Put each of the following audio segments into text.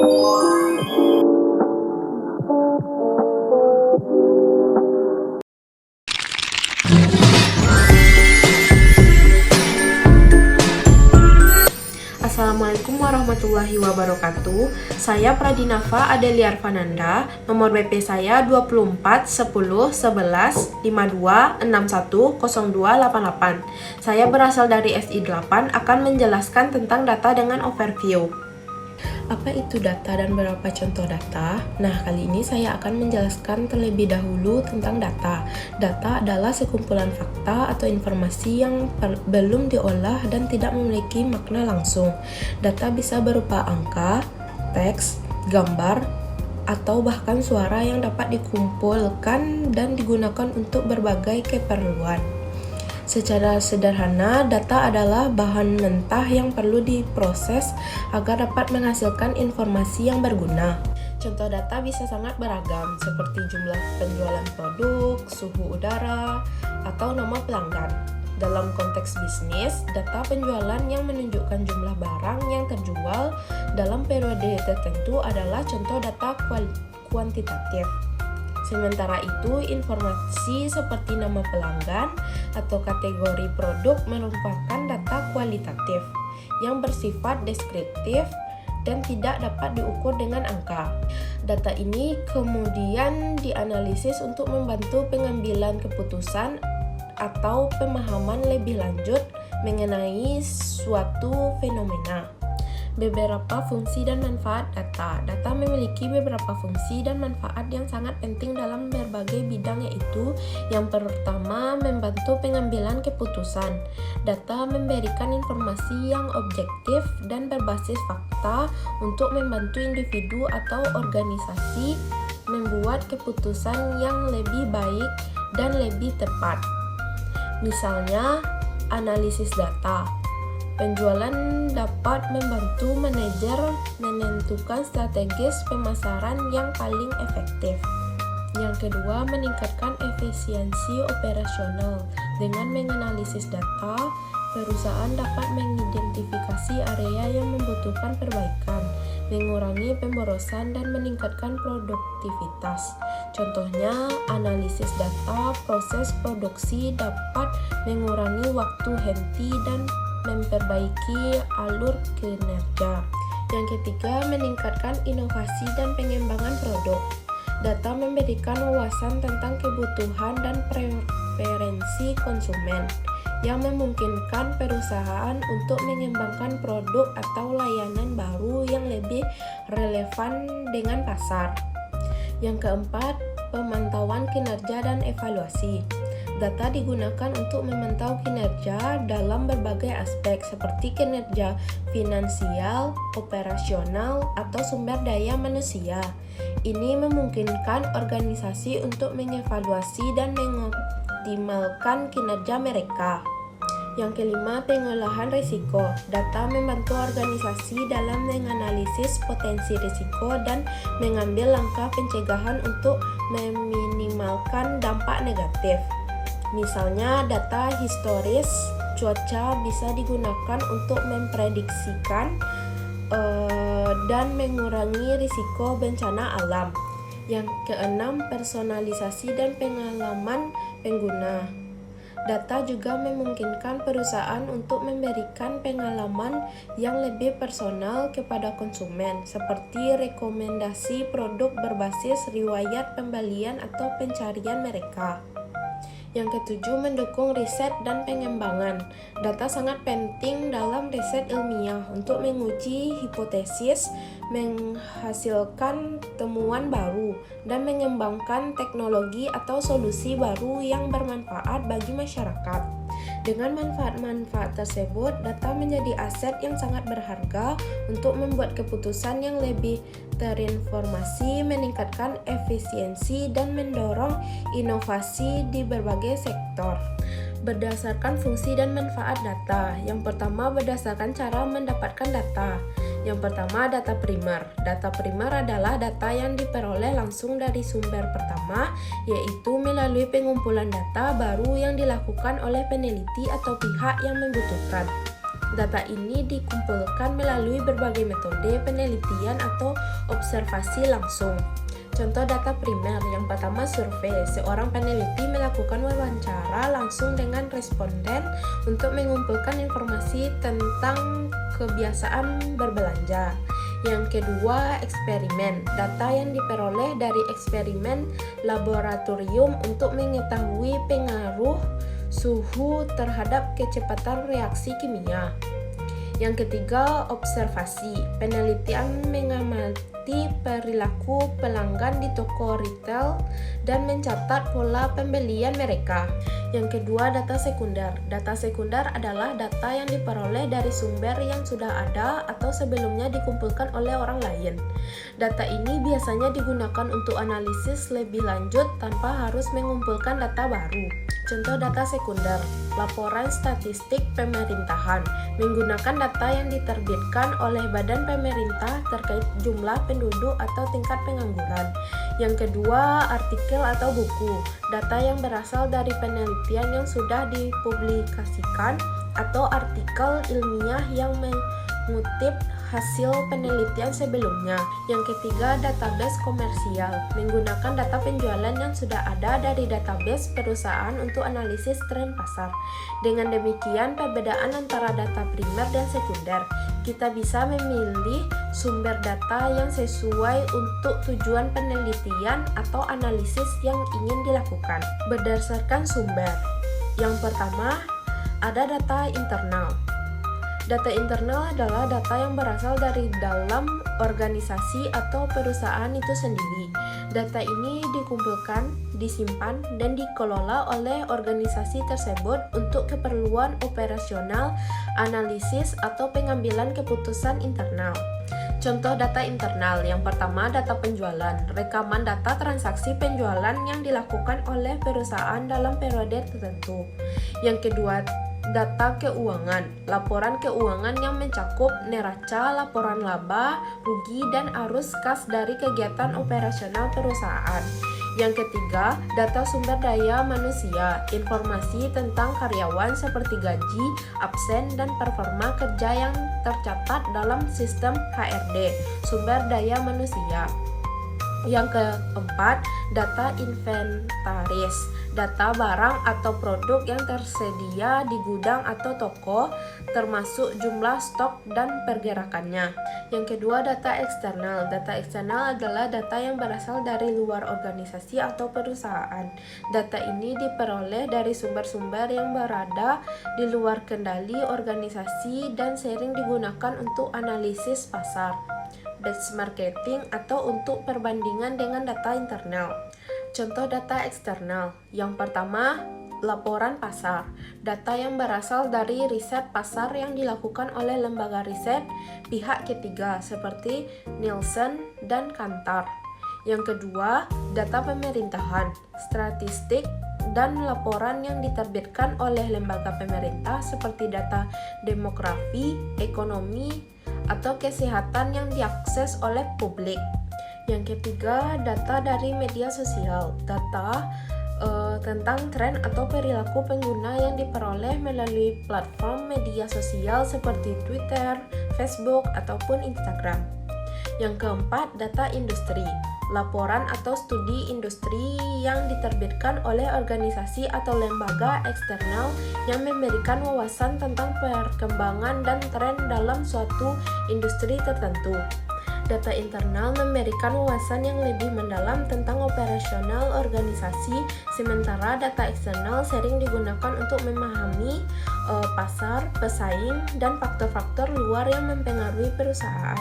Assalamualaikum warahmatullahi wabarakatuh. Saya Pradinava Adelia Arfananda. Nomor BP saya 24 10 11 52 61 0288. Saya berasal dari SI8, akan menjelaskan tentang data dengan overview. Apa itu data dan berapa contoh data? Nah, kali ini saya akan menjelaskan terlebih dahulu tentang data. Data adalah sekumpulan fakta atau informasi yang belum diolah dan tidak memiliki makna langsung. Data bisa berupa angka, teks, gambar, atau bahkan suara yang dapat dikumpulkan dan digunakan untuk berbagai keperluan. Secara sederhana, data adalah bahan mentah yang perlu diproses agar dapat menghasilkan informasi yang berguna. Contoh data bisa sangat beragam, seperti jumlah penjualan produk, suhu udara, atau nama pelanggan. Dalam konteks bisnis, data penjualan yang menunjukkan jumlah barang yang terjual dalam periode tertentu adalah contoh data kuantitatif. Sementara itu, informasi seperti nama pelanggan atau kategori produk merupakan data kualitatif yang bersifat deskriptif dan tidak dapat diukur dengan angka. Data ini kemudian dianalisis untuk membantu pengambilan keputusan atau pemahaman lebih lanjut mengenai suatu fenomena. Beberapa fungsi dan manfaat data. Data memiliki beberapa fungsi dan manfaat yang sangat penting dalam berbagai bidang, yaitu yang pertama, membantu pengambilan keputusan. Data memberikan informasi yang objektif dan berbasis fakta untuk membantu individu atau organisasi membuat keputusan yang lebih baik dan lebih tepat. Misalnya, analisis data. Penjualan dapat membantu manajer menentukan strategis pemasaran yang paling efektif. Yang kedua, meningkatkan efisiensi operasional. Dengan menganalisis data, perusahaan dapat mengidentifikasi area yang membutuhkan perbaikan, mengurangi pemborosan, dan meningkatkan produktivitas. Contohnya, analisis data proses produksi dapat mengurangi waktu henti dan memperbaiki alur kinerja. Yang ketiga, meningkatkan inovasi dan pengembangan produk. Data memberikan wawasan tentang kebutuhan dan preferensi konsumen yang memungkinkan perusahaan untuk mengembangkan produk atau layanan baru yang lebih relevan dengan pasar. Yang keempat, pemantauan kinerja dan evaluasi. Data digunakan untuk memantau kinerja dalam berbagai aspek seperti kinerja finansial, operasional, atau sumber daya manusia. Ini memungkinkan organisasi untuk mengevaluasi dan mengoptimalkan kinerja mereka. Yang kelima, pengolahan risiko. Data membantu organisasi dalam menganalisis potensi risiko dan mengambil langkah pencegahan untuk meminimalkan dampak negatif. Misalnya, data historis cuaca bisa digunakan untuk memprediksikan dan mengurangi risiko bencana alam. Yang keenam, personalisasi dan pengalaman pengguna. Data juga memungkinkan perusahaan untuk memberikan pengalaman yang lebih personal kepada konsumen, seperti rekomendasi produk berbasis riwayat pembelian atau pencarian mereka. Yang ketujuh, mendukung riset dan pengembangan. Data sangat penting dalam riset ilmiah untuk menguji hipotesis, menghasilkan temuan baru, dan mengembangkan teknologi atau solusi baru yang bermanfaat bagi masyarakat. Dengan manfaat-manfaat tersebut, data menjadi aset yang sangat berharga untuk membuat keputusan yang lebih terinformasi, meningkatkan efisiensi, dan mendorong inovasi di berbagai sektor. Berdasarkan fungsi dan manfaat data. Yang pertama, berdasarkan cara mendapatkan data. Yang pertama, data primer. Data primer adalah data yang diperoleh langsung dari sumber pertama, yaitu melalui pengumpulan data baru yang dilakukan oleh peneliti atau pihak yang membutuhkan. Data ini dikumpulkan melalui berbagai metode penelitian atau observasi langsung. Contoh data primer, yang pertama survei. Seorang peneliti melakukan wawancara langsung dengan responden untuk mengumpulkan informasi tentang kebiasaan berbelanja. Yang kedua, eksperimen. Data yang diperoleh dari eksperimen laboratorium untuk mengetahui pengaruh suhu terhadap kecepatan reaksi kimia. Yang ketiga, observasi. Penelitian mengamati perilaku pelanggan di toko retail dan mencatat pola pembelian mereka. Yang kedua, data sekunder. Data sekunder adalah data yang diperoleh dari sumber yang sudah ada atau sebelumnya dikumpulkan oleh orang lain. Data ini biasanya digunakan untuk analisis lebih lanjut tanpa harus mengumpulkan data baru. Contoh data sekunder, laporan statistik pemerintahan, menggunakan data yang diterbitkan oleh badan pemerintah terkait jumlah penduduk atau tingkat pengangguran. Yang kedua, artikel atau buku, data yang berasal dari penelitian yang sudah dipublikasikan atau artikel ilmiah yang mengutip hasil penelitian sebelumnya. Yang ketiga, database komersial, menggunakan data penjualan yang sudah ada dari database perusahaan untuk analisis tren pasar. Dengan demikian, perbedaan antara data primer dan sekunder, kita bisa memilih sumber data yang sesuai untuk tujuan penelitian atau analisis yang ingin dilakukan. Berdasarkan sumber, yang pertama ada data internal. Data internal adalah data yang berasal dari dalam organisasi atau perusahaan itu sendiri. Data ini dikumpulkan, disimpan, dan dikelola oleh organisasi tersebut untuk keperluan operasional, analisis, atau pengambilan keputusan internal. Contoh data internal, yang pertama data penjualan, rekaman data transaksi penjualan yang dilakukan oleh perusahaan dalam periode tertentu. Yang kedua, data keuangan, laporan keuangan yang mencakup neraca, laporan laba, rugi, dan arus kas dari kegiatan operasional perusahaan. Yang ketiga, data sumber daya manusia, informasi tentang karyawan seperti gaji, absen, dan performa kerja yang tercatat dalam sistem HRD, sumber daya manusia. Yang keempat, data inventaris, data barang atau produk yang tersedia di gudang atau toko, termasuk jumlah stok dan pergerakannya. Yang kedua, data eksternal. Data eksternal adalah data yang berasal dari luar organisasi atau perusahaan. Data ini diperoleh dari sumber-sumber yang berada di luar kendali organisasi dan sering digunakan untuk analisis pasar, benchmarking, atau untuk perbandingan dengan data internal. Contoh data eksternal, yang pertama, laporan pasar, data yang berasal dari riset pasar yang dilakukan oleh lembaga riset pihak ketiga seperti Nielsen dan Kantar. Yang kedua, data pemerintahan, statistik, dan laporan yang diterbitkan oleh lembaga pemerintah seperti data demografi, ekonomi, atau kesehatan yang diakses oleh publik. Yang ketiga, data dari media sosial, data tentang tren atau perilaku pengguna yang diperoleh melalui platform media sosial seperti Twitter, Facebook, ataupun Instagram. Yang keempat, data industri, laporan atau studi industri yang diterbitkan oleh organisasi atau lembaga eksternal yang memberikan wawasan tentang perkembangan dan tren dalam suatu industri tertentu. Data internal memberikan wawasan yang lebih mendalam tentang operasional organisasi, sementara data eksternal sering digunakan untuk memahami pasar, pesaing, dan faktor-faktor luar yang mempengaruhi perusahaan.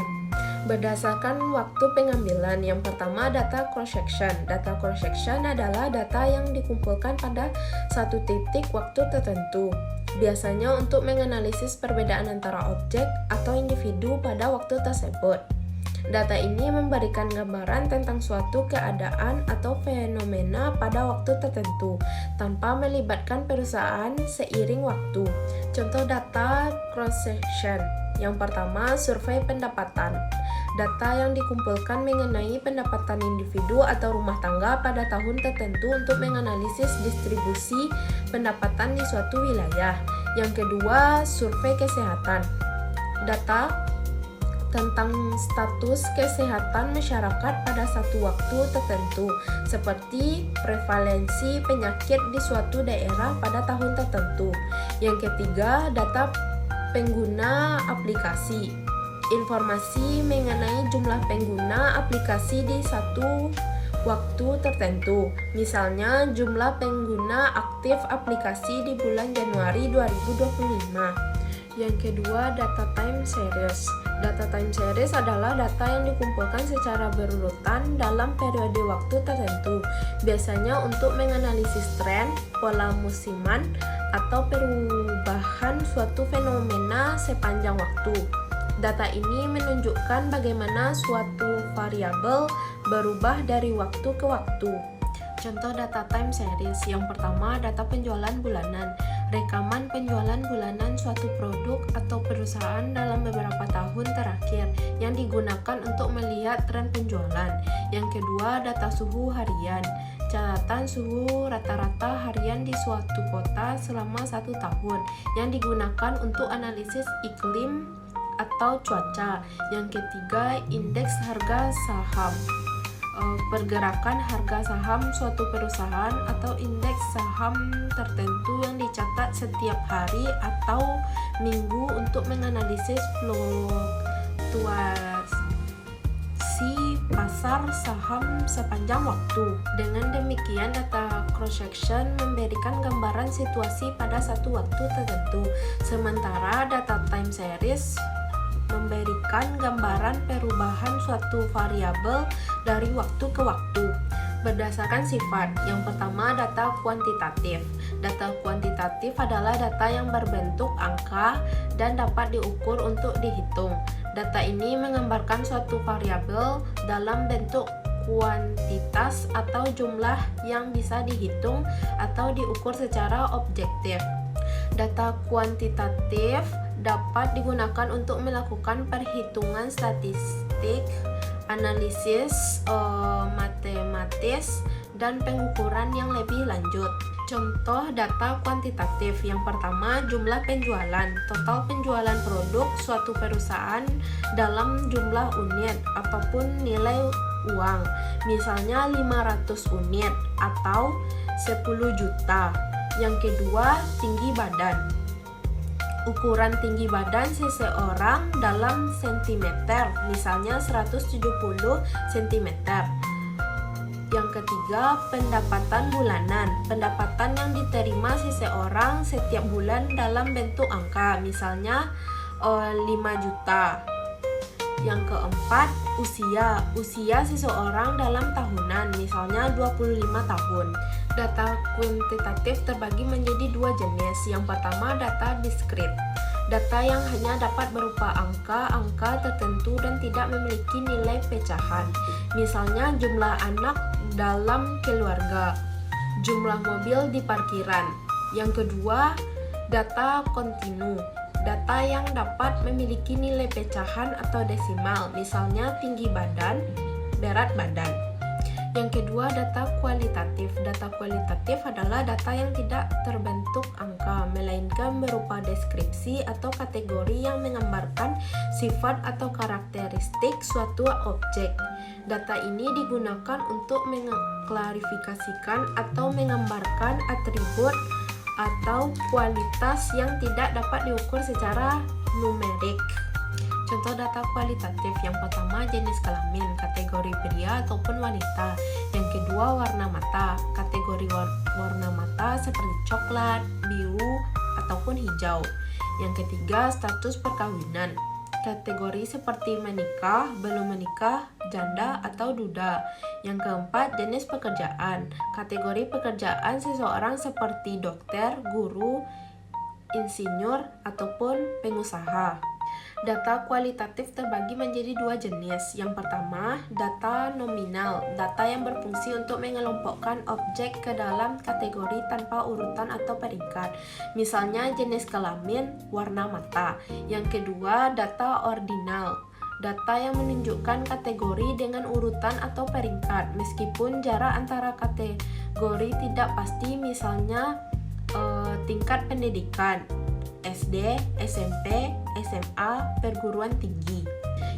Berdasarkan waktu pengambilan, yang pertama data cross-section. Data cross-section adalah data yang dikumpulkan pada satu titik waktu tertentu, biasanya untuk menganalisis perbedaan antara objek atau individu pada waktu tersebut. Data ini memberikan gambaran tentang suatu keadaan atau fenomena pada waktu tertentu tanpa melibatkan perusahaan seiring waktu. Contoh data cross-section. Yang pertama, survei pendapatan. Data yang dikumpulkan mengenai pendapatan individu atau rumah tangga pada tahun tertentu untuk menganalisis distribusi pendapatan di suatu wilayah. Yang kedua, survei kesehatan. Data tentang status kesehatan masyarakat pada satu waktu tertentu, seperti prevalensi penyakit di suatu daerah pada tahun tertentu. Yang ketiga, data pengguna aplikasi. Informasi mengenai jumlah pengguna aplikasi di satu waktu tertentu. Misalnya, jumlah pengguna aktif aplikasi di bulan Januari 2025. Yang kedua, data time series. Data time series adalah data yang dikumpulkan secara berurutan dalam periode waktu tertentu, biasanya untuk menganalisis tren, pola musiman, atau perubahan suatu fenomena sepanjang waktu. Data ini menunjukkan bagaimana suatu variabel berubah dari waktu ke waktu. Contoh data time series. Yang pertama, data penjualan bulanan. Rekaman penjualan bulanan suatu produk atau perusahaan dalam beberapa tahun terakhir yang digunakan untuk melihat tren penjualan. Yang kedua, data suhu harian. Catatan suhu rata-rata harian di suatu kota selama 1 tahun yang digunakan untuk analisis iklim atau cuaca. Yang ketiga, indeks harga saham. Pergerakan harga saham suatu perusahaan atau indeks saham tertentu yang dicatat setiap hari atau minggu untuk menganalisis fluktuasi pasar saham sepanjang waktu. Dengan demikian, data cross-section memberikan gambaran situasi pada satu waktu tertentu, sementara data time series memberikan gambaran perubahan suatu variabel dari waktu ke waktu. Berdasarkan sifat, yang pertama, data kuantitatif. Data kuantitatif adalah data yang berbentuk angka dan dapat diukur untuk dihitung. Data ini menggambarkan suatu variabel dalam bentuk kuantitas atau jumlah yang bisa dihitung atau diukur secara objektif. Data kuantitatif dapat digunakan untuk melakukan perhitungan statistik, analisis matematis, dan pengukuran yang lebih lanjut. Contoh data kuantitatif. Yang pertama, jumlah penjualan. Total penjualan produk suatu perusahaan dalam jumlah unit ataupun nilai uang. Misalnya 500 unit atau 10 juta. Yang kedua, tinggi badan. Ukuran tinggi badan seseorang dalam sentimeter, misalnya 170 cm. Yang ketiga, pendapatan bulanan. Pendapatan yang diterima seseorang setiap bulan dalam bentuk angka, misalnya 5 juta. Yang keempat, usia. Usia seseorang dalam tahunan, misalnya 25 tahun. Data kuantitatif terbagi menjadi 2 jenis. Yang pertama, data diskrit. Data yang hanya dapat berupa angka-angka tertentu dan tidak memiliki nilai pecahan. Misalnya jumlah anak dalam keluarga, jumlah mobil di parkiran. Yang kedua, data kontinu. Data yang dapat memiliki nilai pecahan atau desimal, misalnya tinggi badan, berat badan. Yang kedua, data kualitatif. Data kualitatif adalah data yang tidak terbentuk angka, melainkan berupa deskripsi atau kategori yang menggambarkan sifat atau karakteristik suatu objek. Data ini digunakan untuk mengklarifikasikan atau menggambarkan atribut atau kualitas yang tidak dapat diukur secara numerik. Contoh data kualitatif. Yang pertama, jenis kelamin, kategori pria ataupun wanita. Yang kedua, warna mata, kategori warna mata seperti coklat, biru, ataupun hijau. Yang ketiga, status perkawinan, kategori seperti menikah, belum menikah, janda, atau duda. Yang keempat, jenis pekerjaan, kategori pekerjaan seseorang seperti dokter, guru, insinyur, ataupun pengusaha. Data kualitatif terbagi menjadi 2 jenis. Yang pertama, data nominal, data yang berfungsi untuk mengelompokkan objek ke dalam kategori tanpa urutan atau peringkat. Misalnya jenis kelamin, warna mata. Yang kedua, data ordinal, data yang menunjukkan kategori dengan urutan atau peringkat, meskipun jarak antara kategori tidak pasti, misalnya tingkat pendidikan. SD, SMP, SMA, perguruan tinggi.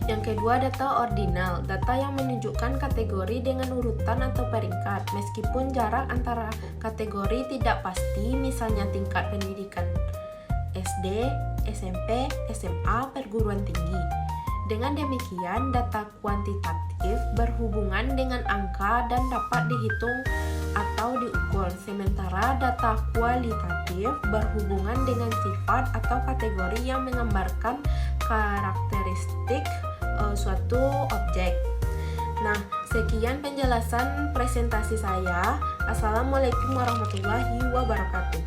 Yang kedua, data ordinal, data yang menunjukkan kategori dengan urutan atau peringkat, meskipun jarak antara kategori tidak pasti, misalnya tingkat pendidikan SD, SMP, SMA, perguruan tinggi. Dengan demikian, data kuantitatif berhubungan dengan angka dan dapat dihitung atau diukur, sementara data kualitatif berhubungan dengan sifat atau kategori yang menggambarkan karakteristik suatu objek. Nah, sekian penjelasan presentasi saya. Assalamualaikum warahmatullahi wabarakatuh.